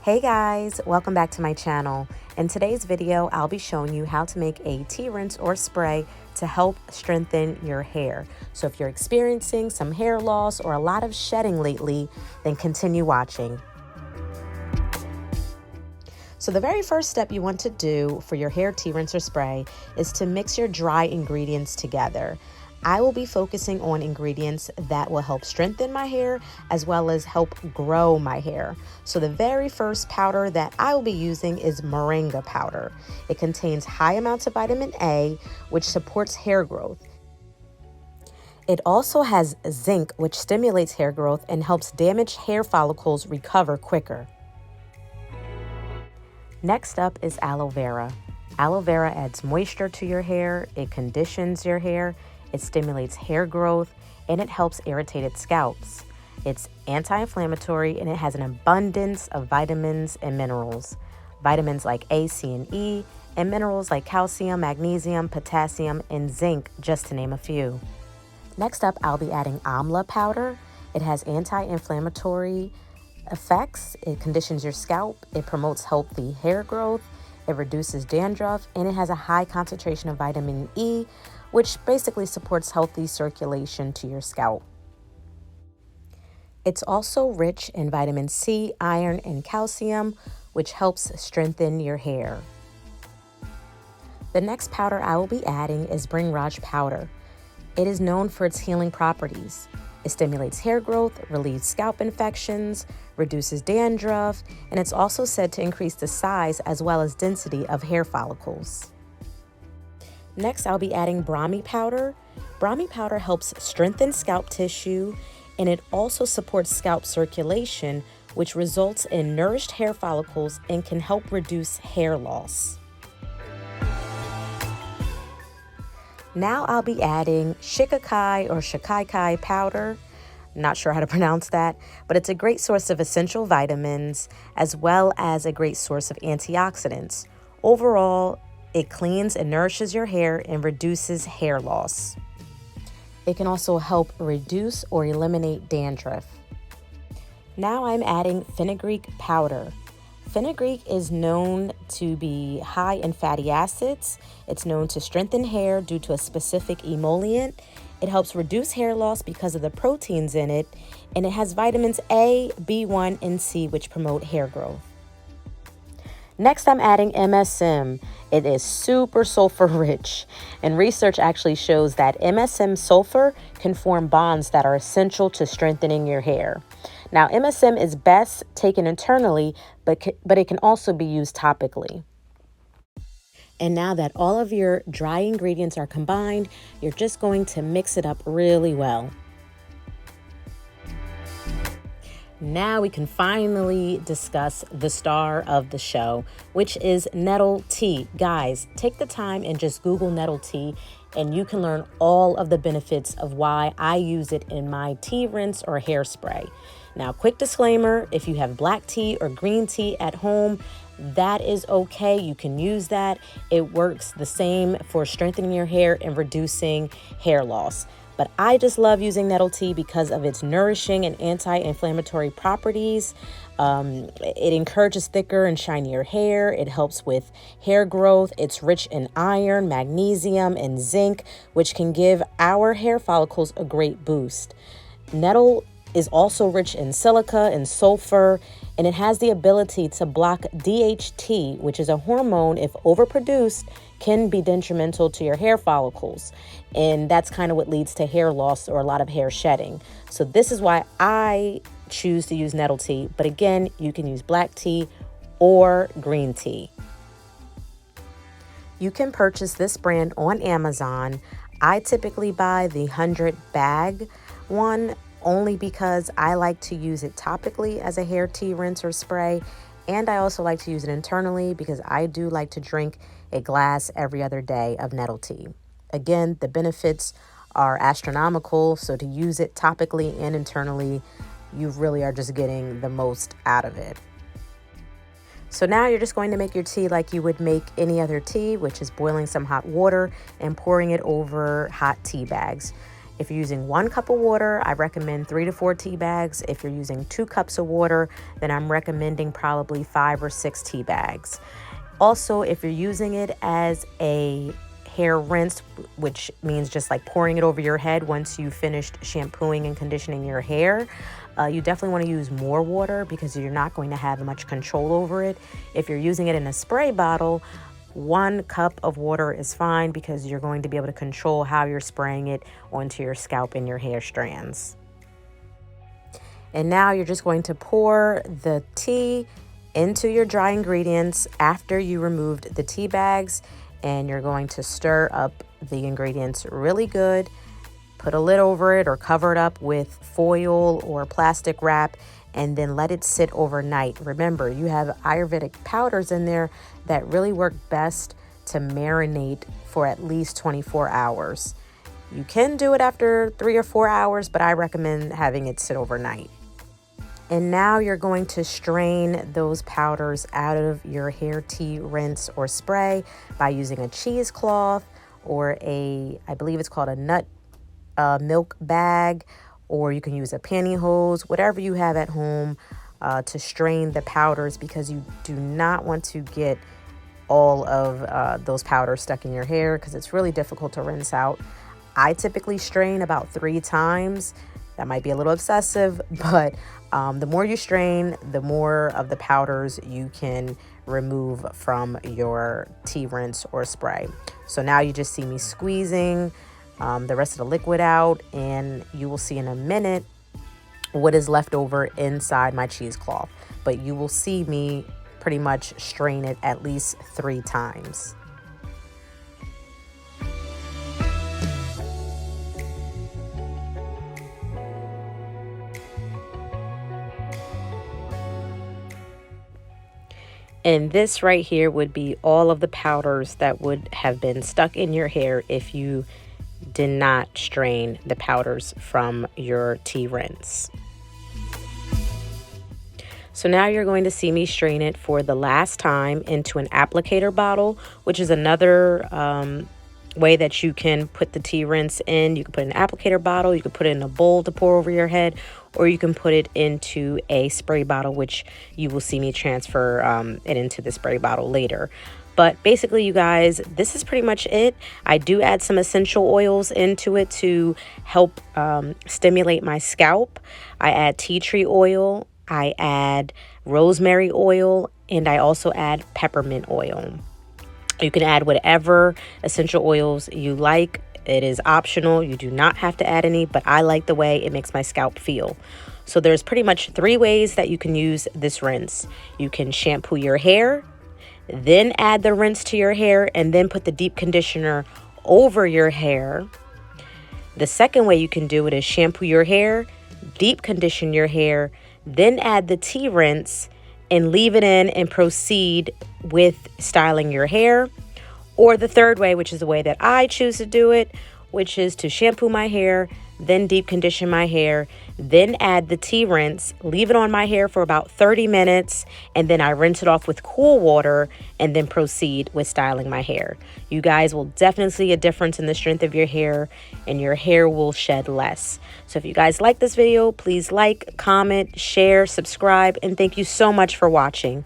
Hey guys, welcome back to my channel. In today's video, I'll be showing you how to make a tea rinse or spray to help strengthen your hair. So if you're experiencing some hair loss or a lot of shedding lately, then continue watching. So the very first step you want to do for your hair tea rinse or spray is to mix your dry ingredients together. I will be focusing on ingredients that will help strengthen my hair as well as help grow my hair. So the very first powder that I will be using is moringa powder. It contains high amounts of vitamin A, which supports hair growth. It also has zinc, which stimulates hair growth and helps damaged hair follicles recover quicker. Next up is aloe vera. Aloe vera adds moisture to your hair, it conditions your hair, it stimulates hair growth, and it helps irritated scalps. It's anti-inflammatory and it has an abundance of vitamins and minerals. Vitamins like A, C, and E, and minerals like calcium, magnesium, potassium, and zinc, just to name a few. Next up, I'll be adding Amla powder. It has anti-inflammatory effects, it conditions your scalp, it promotes healthy hair growth, it reduces dandruff, and it has a high concentration of vitamin E, which basically supports healthy circulation to your scalp. It's also rich in vitamin C, iron, and calcium, which helps strengthen your hair. The next powder I will be adding is Bhringraj powder. It is known for its healing properties. It stimulates hair growth, relieves scalp infections, reduces dandruff, and it's also said to increase the size as well as density of hair follicles. Next, I'll be adding Brahmi powder. Brahmi powder helps strengthen scalp tissue, and it also supports scalp circulation, which results in nourished hair follicles and can help reduce hair loss. Now I'll be adding shikakai or shikaikai powder. Not sure how to pronounce that, but it's a great source of essential vitamins as well as a great source of antioxidants. Overall, it cleans and nourishes your hair and reduces hair loss. It can also help reduce or eliminate dandruff. Now I'm adding Fenugreek powder. Fenugreek is known to be high in fatty acids. It's known to strengthen hair due to a specific emollient. It helps reduce hair loss because of the proteins in it, and it has vitamins A, B1, and C, which promote hair growth. Next, I'm adding MSM. It is super sulfur rich, and research actually shows that MSM sulfur can form bonds that are essential to strengthening your hair. Now, MSM is best taken internally, but it can also be used topically. And now that all of your dry ingredients are combined, you're just going to mix it up really well. Now we can finally discuss the star of the show, which is Nettle Tea. Guys, take the time and just Google Nettle Tea, and you can learn all of the benefits of why I use it in my tea rinse or hairspray. Now, quick disclaimer, if you have black tea or green tea at home, that is okay. You can use that. It works the same for strengthening your hair and reducing hair loss. But I just love using Nettle Tea because of its nourishing and anti-inflammatory properties. It encourages thicker and shinier hair. It helps with hair growth. It's rich in iron, magnesium, and zinc, which can give our hair follicles a great boost. Nettle is also rich in silica and sulfur, and it has the ability to block DHT, which is a hormone, if overproduced, can be detrimental to your hair follicles. And that's kind of what leads to hair loss or a lot of hair shedding. So this is why I choose to use Nettle Tea. But again, you can use black tea or green tea. You can purchase this brand on Amazon. I typically buy the 100 bag one, only because I like to use it topically as a hair tea rinse or spray. And I also like to use it internally because I do like to drink a glass every other day of Nettle Tea. Again, the benefits are astronomical, so to use it topically and internally, you really are just getting the most out of it. So now you're just going to make your tea like you would make any other tea, which is boiling some hot water and pouring it over hot tea bags. If you're using 1 cup of water, I recommend 3 to 4 tea bags. If you're using 2 cups of water, then I'm recommending probably 5 or 6 tea bags. Also, if you're using it as a hair rinse, which means just like pouring it over your head once you've finished shampooing and conditioning your hair, you definitely want to use more water because you're not going to have much control over it. If you're using it in a spray bottle, 1 cup of water is fine because you're going to be able to control how you're spraying it onto your scalp and your hair strands. And now you're just going to pour the tea into your dry ingredients after you removed the tea bags, and you're going to stir up the ingredients really good. Put a lid over it or cover it up with foil or plastic wrap, and then let it sit overnight. Remember, you have Ayurvedic powders in there that really work best to marinate for at least 24 hours. You can do it after 3 or 4 hours, but I recommend having it sit overnight. And now you're going to strain those powders out of your hair tea rinse or spray by using a cheesecloth or I believe it's called a nut milk bag, or you can use a pantyhose, whatever you have at home to strain the powders, because you do not want to get all of those powders stuck in your hair because it's really difficult to rinse out. I typically strain about 3 times. That might be a little excessive, but the more you strain, the more of the powders you can remove from your tea rinse or spray. So now you just see me squeezing the rest of the liquid out, and you will see in a minute what is left over inside my cheesecloth. But you will see me pretty much strain it at least 3 times. And this right here would be all of the powders that would have been stuck in your hair if you did not strain the powders from your tea rinse. So now you're going to see me strain it for the last time into an applicator bottle, which is another way that you can put the tea rinse in. You can put it in an applicator bottle, you can put it in a bowl to pour over your head, or you can put it into a spray bottle, which you will see me transfer it into the spray bottle later. But basically, you guys, this is pretty much it. I do add some essential oils into it to help stimulate my scalp. I add tea tree oil, I add rosemary oil, and I also add peppermint oil. You can add whatever essential oils you like. It is optional. You do not have to add any, but I like the way it makes my scalp feel. So there's pretty much 3 ways that you can use this rinse. You can shampoo your hair, then add the rinse to your hair, and then put the deep conditioner over your hair. The second way you can do it is shampoo your hair, deep condition your hair, then add the tea rinse and leave it in and proceed with styling your hair. Or the third way, which is the way that I choose to do it, which is to shampoo my hair, then deep condition my hair, then add the tea rinse, leave it on my hair for about 30 minutes, and then I rinse it off with cool water and then proceed with styling my hair. You guys will definitely see a difference in the strength of your hair, and your hair will shed less. So if you guys like this video, please like, comment, share, subscribe, and thank you so much for watching.